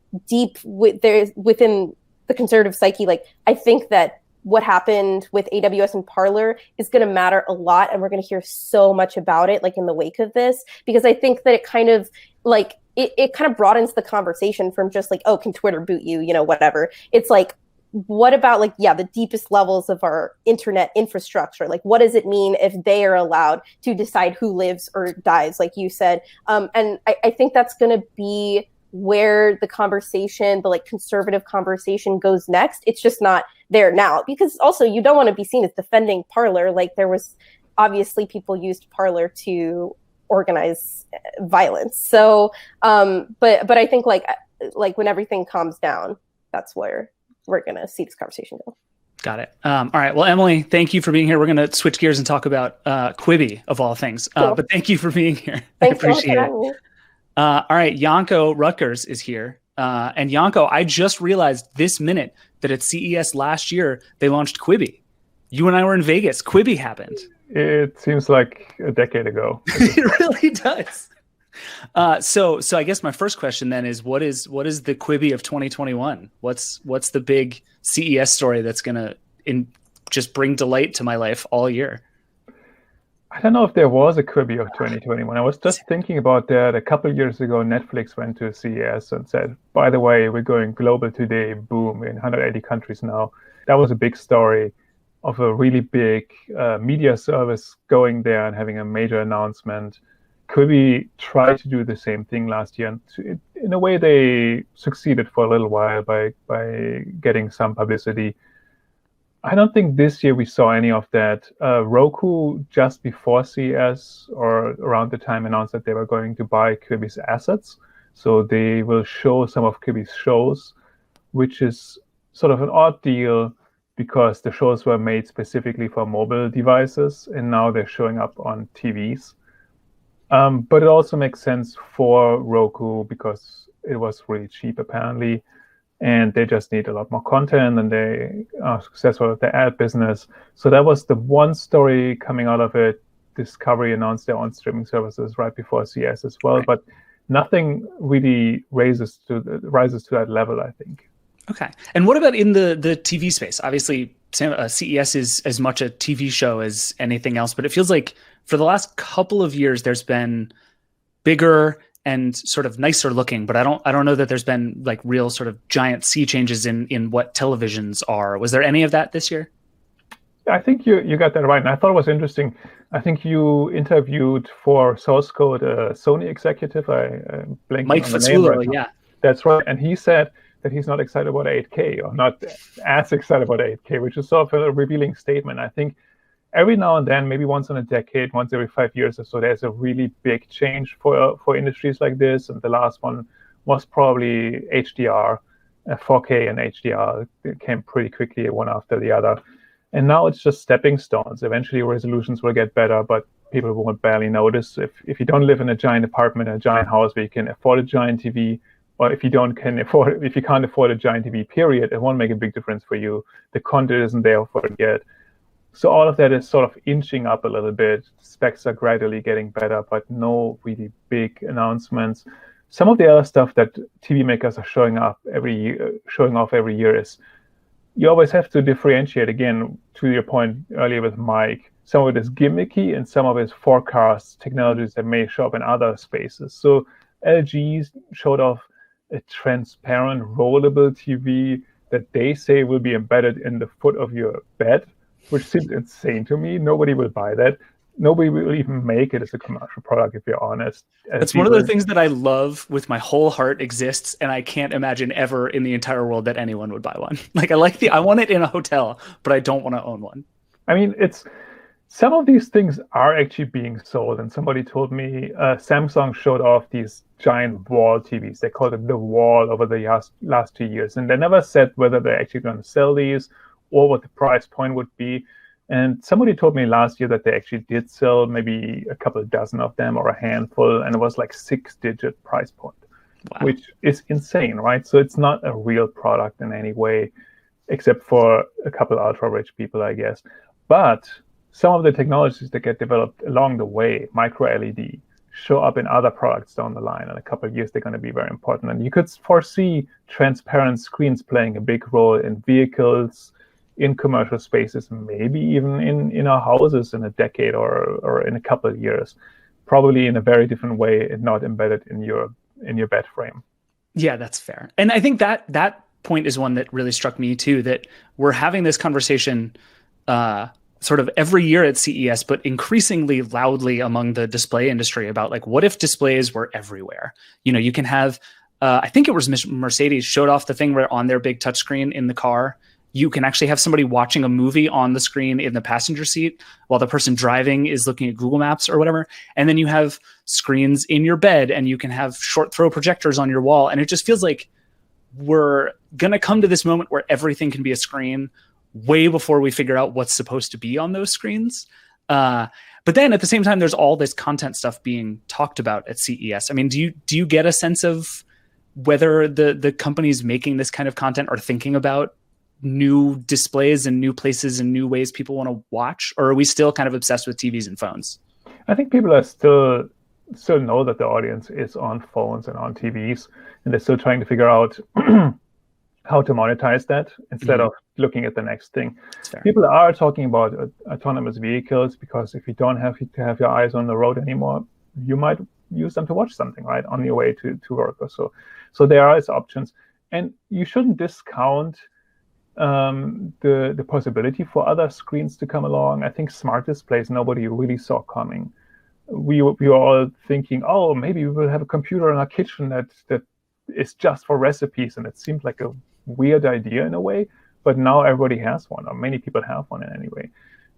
Speaker 4: within the conservative psyche, like, I think that what happened with AWS and Parler is going to matter a lot, and we're going to hear so much about it, like, in the wake of this, because I think that it kind of, like, it kind of broadens the conversation from just, like, oh, can Twitter boot you, you know, whatever. It's like, what about like, yeah, the deepest levels of our internet infrastructure? Like, what does it mean if they are allowed to decide who lives or dies, like you said? And I think that's going to be where the conversation, the like conservative conversation goes next. It's just not there now, because also you don't want to be seen as defending Parler. Like there was obviously people used Parler to organize violence. So, but I think like when everything calms down, that's where we're going to see this conversation go.
Speaker 1: Got it. All right. Well, Emily, thank you for being here. We're going to switch gears and talk about Quibi of all things.
Speaker 4: Cool.
Speaker 1: But thank you for being here.
Speaker 4: Thanks
Speaker 1: I appreciate it. All right. Janko Rutgers is here. And Janko, I just realized this minute that at CES last year, they launched Quibi. You and I were in Vegas. Quibi happened.
Speaker 5: It seems like a decade ago.
Speaker 1: It really does. So I guess my first question then is what is the Quibi of 2021? What's the big CES story that's gonna just bring delight to my life all year?
Speaker 5: I don't know if there was a Quibi of 2021. I was just thinking about that a couple of years ago. Netflix went to CES and said, by the way, we're going global today, boom, in 180 countries now. That was a big story of a really big media service going there and having a major announcement. Quibi tried to do the same thing last year, and in a way they succeeded for a little while by getting some publicity. I don't think this year we saw any of that. Roku, just before CES or around the time, announced that they were going to buy Quibi's assets. So they will show some of Quibi's shows, which is sort of an odd deal because the shows were made specifically for mobile devices, and now they're showing up on TVs. But it also makes sense for Roku because it was really cheap, apparently. And they just need a lot more content, and they are successful with the ad business. So that was the one story coming out of it. Discovery announced their own streaming services right before CES as well, but nothing really rises to that level, I think.
Speaker 1: Okay. And what about in the TV space? Obviously, CES is as much a TV show as anything else, but it feels like for the last couple of years, there's been bigger and sort of nicer looking, but I don't know that there's been like real sort of giant sea changes in what televisions are. Was there any of that this year?
Speaker 5: I think you got that right. And I thought it was interesting. I think you interviewed for Source Code a Sony executive. I'm blanking
Speaker 1: Mike
Speaker 5: on the name right now.
Speaker 1: Yeah.
Speaker 5: That's right. And he said that he's not excited about 8K or not as excited about 8K, which is sort of a revealing statement. I think every now and then, maybe once in a decade, once every 5 years or so, there's a really big change for industries like this. And the last one was probably HDR, 4K and HDR. It came pretty quickly, one after the other. And now it's just stepping stones. Eventually, resolutions will get better, but people won't barely notice. If you don't live in a giant apartment, a giant house where you can afford a giant TV, or if you can't afford a giant TV, period, it won't make a big difference for you. The content isn't there for it yet. So all of that is sort of inching up a little bit. Specs are gradually getting better, but no really big announcements. Some of the other stuff that TV makers are showing off every year is you always have to differentiate, again, to your point earlier with Mike. Some of it is gimmicky and some of it is forecasts, technologies that may show up in other spaces. So LG showed off a transparent rollable TV that they say will be embedded in the foot of your bed, which seems insane to me. Nobody will buy that. Nobody will even make it as a commercial product, if you're honest.
Speaker 1: That's one of the things that I love with my whole heart exists, and I can't imagine ever in the entire world that anyone would buy one. Like I want it in a hotel, but I don't want to own one.
Speaker 5: I mean, some of these things are actually being sold, and somebody told me Samsung showed off these giant wall TVs. They called it the wall over the last 2 years, and they never said whether they're actually going to sell these or what the price point would be. And somebody told me last year that they actually did sell maybe a couple of dozen of them or a handful, and it was like 6-digit price point, which is insane, right? So it's not a real product in any way, except for a couple ultra-rich people, I guess. But some of the technologies that get developed along the way, micro LED, show up in other products down the line. In a couple of years, they're going to be very important. And you could foresee transparent screens playing a big role in vehicles, in commercial spaces, maybe even in our houses in a decade or in a couple of years, probably in a very different way and not embedded in your bed frame.
Speaker 1: Yeah, that's fair. And I think that point is one that really struck me too, that we're having this conversation sort of every year at CES, but increasingly loudly among the display industry about like, what if displays were everywhere? You know, you can have, I think it was Mercedes showed off the thing where on their big touchscreen in the car, you can actually have somebody watching a movie on the screen in the passenger seat while the person driving is looking at Google Maps or whatever. And then you have screens in your bed and you can have short throw projectors on your wall. And it just feels like we're going to come to this moment where everything can be a screen way before we figure out what's supposed to be on those screens. But then at the same time, there's all this content stuff being talked about at CES. I mean, do you get a sense of whether the companies making this kind of content are thinking about new displays and new places and new ways people want to watch? Or are we still kind of obsessed with TVs and phones?
Speaker 5: I think people are still know that the audience is on phones and on TVs, and they're still trying to figure out how to monetize that instead of looking at the next thing. People are talking about autonomous vehicles, because if you don't have to have your eyes on the road anymore, you might use them to watch something, right, on your way to work or so. So there are options, and you shouldn't discount the possibility for other screens to come along. I think smart displays nobody really saw coming. We were all thinking, oh, maybe we will have a computer in our kitchen that is just for recipes, and it seemed like a weird idea in a way, but now everybody has one, or many people have one in any way.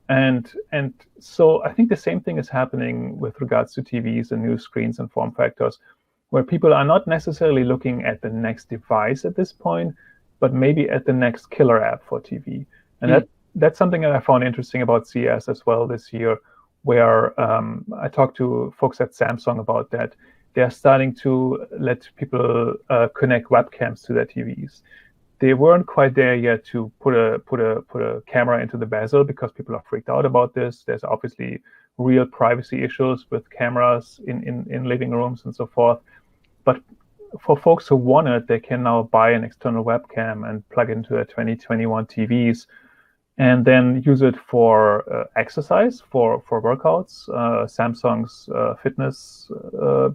Speaker 5: And so I think the same thing is happening with regards to TVs and new screens and form factors, where people are not necessarily looking at the next device at this point, but maybe at the next killer app for TV. And that's something that I found interesting about CES as well this year, where I talked to folks at Samsung about that. They're starting to let people connect webcams to their TVs. They weren't quite there yet to put a camera into the bezel, because people are freaked out about this. There's obviously real privacy issues with cameras in living rooms and so forth. But for folks who want it, they can now buy an external webcam and plug into their 2021 TVs, and then use it for exercise, for workouts. Samsung's fitness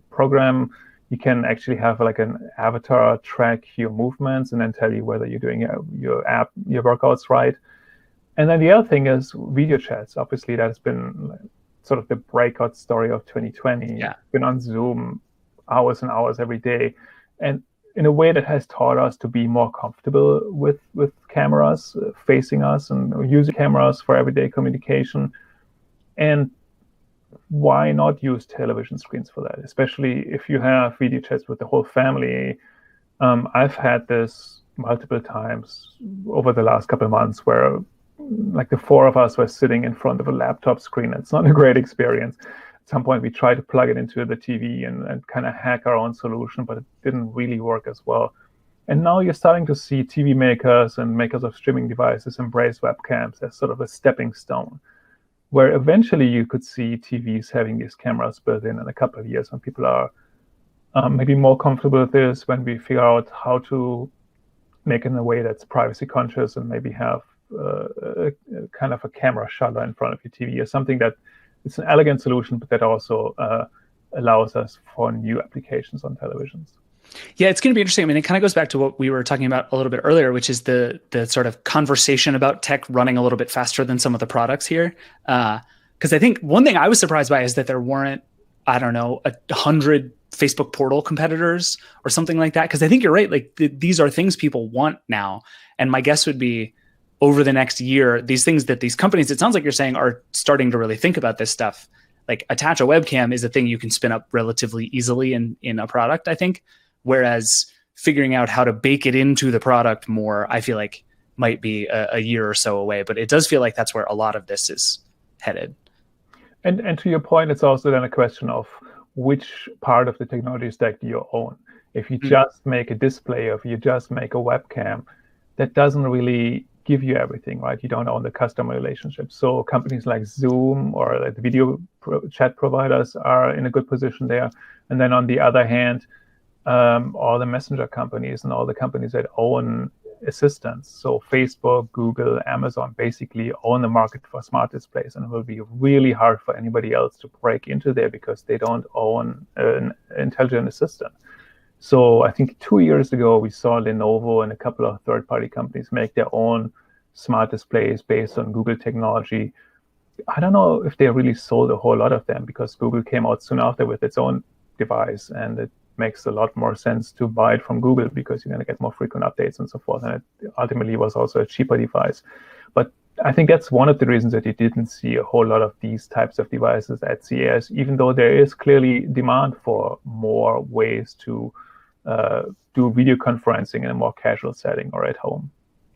Speaker 5: program, you can actually have like an avatar track your movements and then tell you whether you're doing your workouts right. And then the other thing is video chats. Obviously, that has been sort of the breakout story of 2020.
Speaker 1: Yeah.
Speaker 5: Been on Zoom hours and hours every day, and in a way that has taught us to be more comfortable with cameras facing us and using cameras for everyday communication. And why not use television screens for that, especially if you have video chats with the whole family? I've had this multiple times over the last couple of months where like the four of us were sitting in front of a laptop screen. It's not a great experience. At some point, we tried to plug it into the TV and kind of hack our own solution, but it didn't really work as well. And now you're starting to see TV makers and makers of streaming devices embrace webcams as sort of a stepping stone, where eventually you could see TVs having these cameras built in a couple of years when people are maybe more comfortable with this, when we figure out how to make it in a way that's privacy conscious and maybe have a kind of a camera shutter in front of your TV or something that it's an elegant solution, but that also allows us for new applications on televisions.
Speaker 1: Yeah, it's going to be interesting. I mean, it kind of goes back to what we were talking about a little bit earlier, which is the sort of conversation about tech running a little bit faster than some of the products here. Because I think one thing I was surprised by is that there weren't, 100 Facebook portal competitors or something like that. Because I think you're right. Like these are things people want now. And my guess would be over the next year, these things that these companies, it sounds like you're saying, are starting to really think about this stuff. Like attach a webcam is a thing you can spin up relatively easily in a product, I think. Whereas figuring out how to bake it into the product more, I feel like might be a year or so away. But it does feel like that's where a lot of this is headed.
Speaker 5: And to your point, it's also then a question of which part of the technology stack do you own. If you just make a display, or if you just make a webcam, that doesn't really give you everything, right? You don't own the customer relationship. So companies like Zoom or like the video chat providers are in a good position there. And then on the other hand, all the messenger companies and all the companies that own assistants, so Facebook, Google, Amazon, basically own the market for smart displays, and it will be really hard for anybody else to break into there because they don't own an intelligent assistant. So I think 2 years ago, we saw Lenovo and a couple of third-party companies make their own smart displays based on Google technology. I don't know if they really sold a whole lot of them because Google came out soon after with its own device, and it makes a lot more sense to buy it from Google because you're going to get more frequent updates and so forth. And it ultimately was also a cheaper device. But I think that's one of the reasons that you didn't see a whole lot of these types of devices at CES, even though there is clearly demand for more ways to do video conferencing in a more casual setting or at home.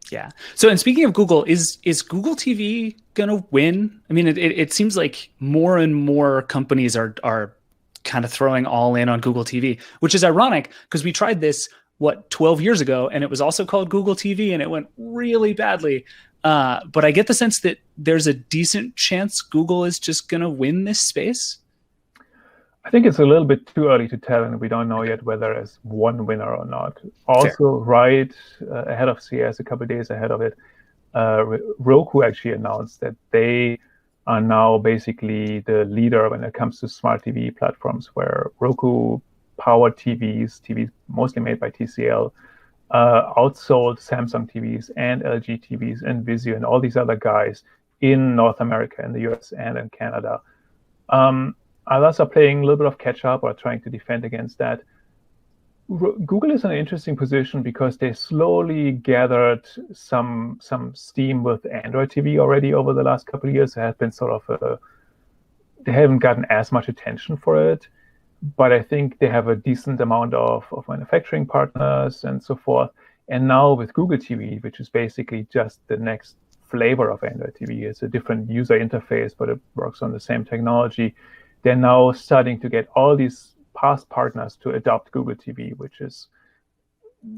Speaker 1: Yeah. So, and speaking of Google, is Google TV going to win? I mean, it seems like more and more companies are kind of throwing all in on Google TV, which is ironic because we tried this, 12 years ago, and it was also called Google TV, and it went really badly. But I get the sense that there's a decent chance Google is just going to win this space.
Speaker 5: I think it's a little bit too early to tell, and we don't know yet whether there's one winner or not. Also,
Speaker 1: Fair.
Speaker 5: right ahead of CES, a couple of days ahead of it, Roku actually announced that they are now basically the leader when it comes to smart TV platforms, where Roku-powered TVs mostly made by TCL, outsold Samsung TVs and LG TVs and Vizio and all these other guys in North America, in the US and in Canada. Others are playing a little bit of catch-up or trying to defend against that. Google is in an interesting position because they slowly gathered some steam with Android TV already over the last couple of years. They have been they haven't gotten as much attention for it, but I think they have a decent amount of manufacturing partners and so forth. And now with Google TV, which is basically just the next flavor of Android TV, it's a different user interface, but it works on the same technology. They're now starting to get all these past partners to adopt Google TV, which is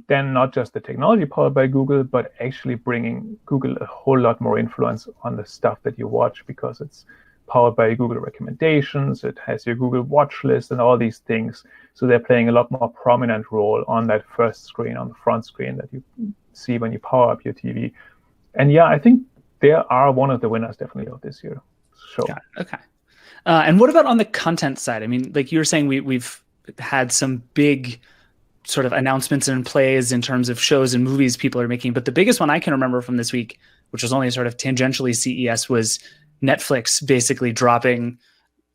Speaker 5: then not just the technology powered by Google, but actually bringing Google a whole lot more influence on the stuff that you watch because it's powered by Google recommendations. It has your Google watch list and all these things. So they're playing a lot more prominent role on that first screen, on the front screen that you see when you power up your TV. And yeah, I think they are one of the winners definitely of this year's show.
Speaker 1: Got it. Okay. And what about on the content side? I mean, like you were saying, we've had some big sort of announcements and plays in terms of shows and movies people are making. But the biggest one I can remember from this week, which was only sort of tangentially CES, was Netflix basically dropping,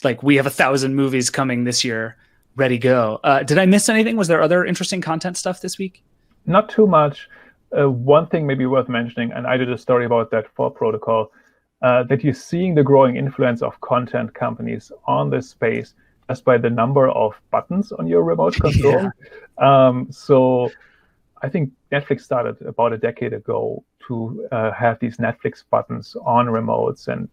Speaker 1: like, we have 1,000 movies coming this year, ready, go. Did I miss anything? Was there other interesting content stuff this week?
Speaker 5: Not too much. One thing maybe worth mentioning, and I did a story about that for Protocol, that you're seeing the growing influence of content companies on this space just by the number of buttons on your remote control. Yeah. So I think Netflix started about a decade ago to have these Netflix buttons on remotes. And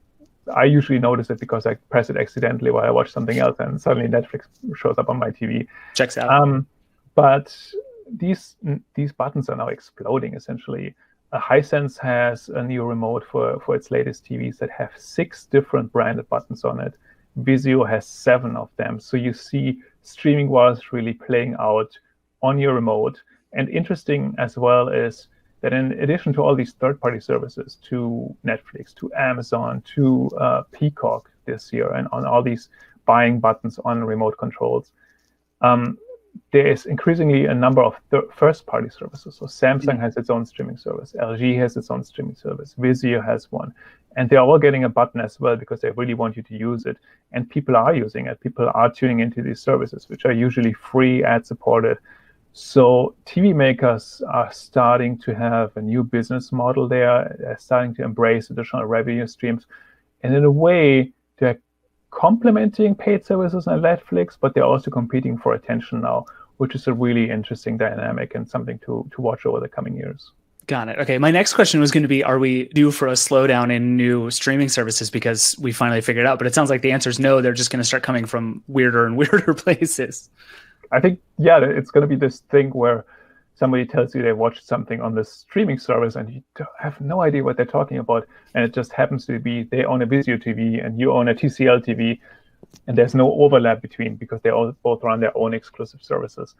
Speaker 5: I usually notice it because I press it accidentally while I watch something else, and suddenly Netflix shows up on my TV.
Speaker 1: Checks out.
Speaker 5: But these buttons are now exploding, essentially. Hisense has a new remote for its latest TVs that have 6 different branded buttons on it. Vizio has 7 of them. So you see streaming wars really playing out on your remote. And interesting as well is that in addition to all these third-party services, to Netflix, to Amazon, to Peacock this year, and on all these buying buttons on remote controls, there is increasingly a number of first-party services. So Samsung has its own streaming service. LG has its own streaming service. Vizio has one. And they're all getting a button as well because they really want you to use it. And people are using it. People are tuning into these services, which are usually free, ad-supported. So TV makers are starting to have a new business model there. They're starting to embrace additional revenue streams. And in a way, they're complementing paid services on Netflix, but they're also competing for attention now, which is a really interesting dynamic and something to watch over the coming years.
Speaker 1: Got it. Okay. My next question was going to be, are we due for a slowdown in new streaming services because we finally figured it out? But it sounds like the answer is no. They're just going to start coming from weirder and weirder places.
Speaker 5: I think, yeah, it's going to be this thing where somebody tells you they watched something on this streaming service and you have no idea what they're talking about. And it just happens to be they own a Vizio TV and you own a TCL TV. And there's no overlap between because they all both run their own exclusive services.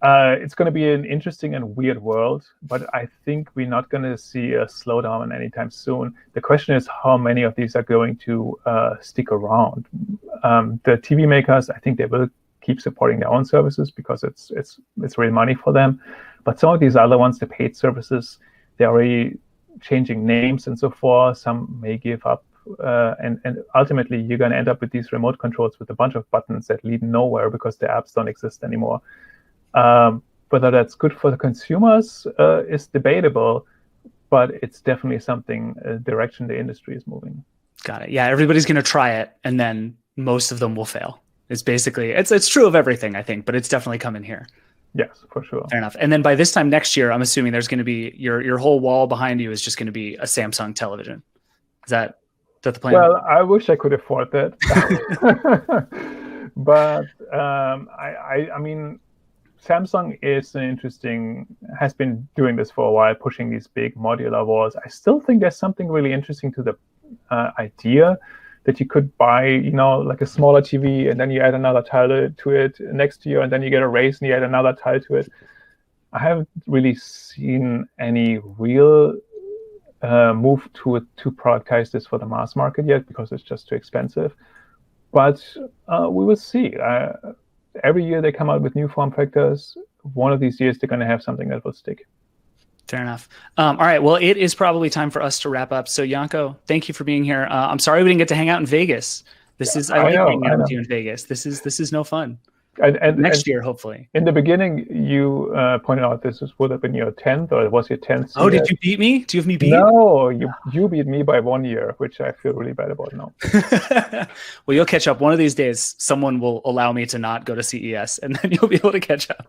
Speaker 5: It's going to be an interesting and weird world, but I think we're not going to see a slowdown anytime soon. The question is how many of these are going to stick around. The TV makers, I think they will keep supporting their own services because it's real money for them. But some of these other ones, the paid services, they're already changing names and so forth. Some may give up. And ultimately, you're going to end up with these remote controls with a bunch of buttons that lead nowhere because the apps don't exist anymore. Whether that's good for the consumers is debatable, but it's definitely something, direction the industry is moving.
Speaker 1: Got it. Yeah, everybody's going to try it, and then most of them will fail. It's basically, it's true of everything, I think, but it's definitely coming here.
Speaker 5: Yes, for sure.
Speaker 1: Fair enough. And then by this time next year, I'm assuming there's going to be your whole wall behind you is just going to be a Samsung television. Is that the plan?
Speaker 5: Well, I wish I could afford that. But I mean, Samsung has been doing this for a while, pushing these big modular walls. I still think there's something really interesting to the idea that you could buy, like a smaller TV, and then you add another tile to it next to you, and then you get a raise and you add another tile to it. I haven't really seen any real move to productize this for the mass market yet because it's just too expensive. But we will see. Every year they come out with new form factors. One of these years they're going to have something that will stick.
Speaker 1: Fair enough. All right. Well, it is probably time for us to wrap up. So, Janko, thank you for being here. I'm sorry we didn't get to hang out in Vegas. I like hanging out with you in Vegas. This is no fun. And next year, hopefully.
Speaker 5: In the beginning, you pointed out would have been your 10th, or it was your 10th.
Speaker 1: Oh, did you beat me? Do you have me beat?
Speaker 5: No, you beat me by 1 year, which I feel really bad about now.
Speaker 1: Well, you'll catch up. One of these days, someone will allow me to not go to CES, and then you'll be able to catch up.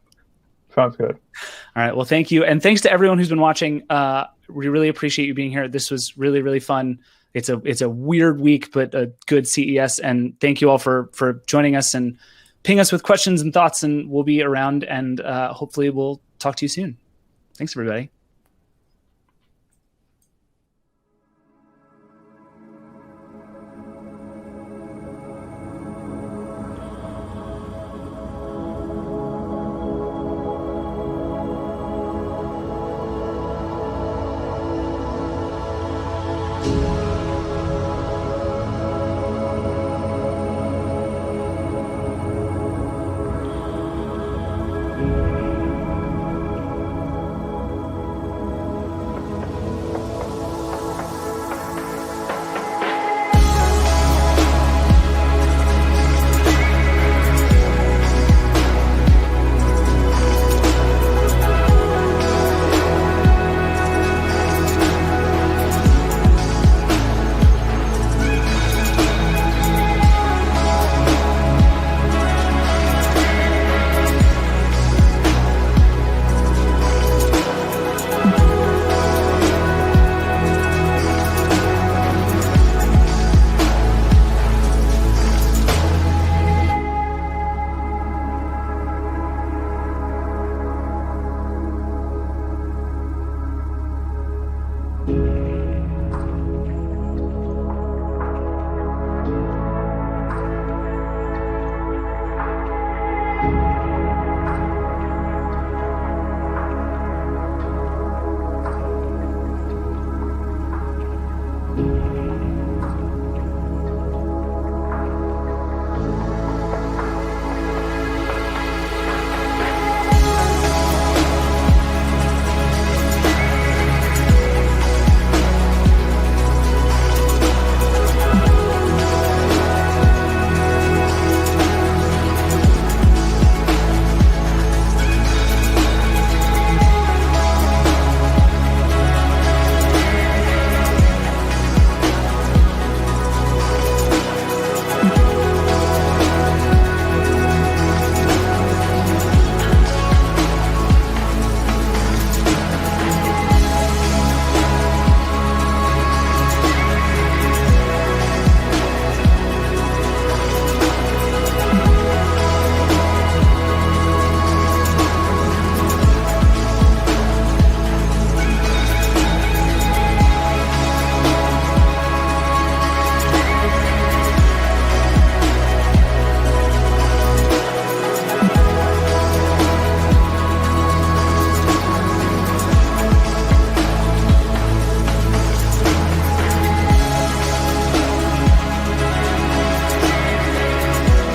Speaker 5: Sounds good.
Speaker 1: All right. Well, thank you. And thanks to everyone who's been watching. We really appreciate you being here. This was really, really fun. It's a weird week, but a good CES. And thank you all for joining us and ping us with questions and thoughts. And we'll be around, and hopefully we'll talk to you soon. Thanks, everybody.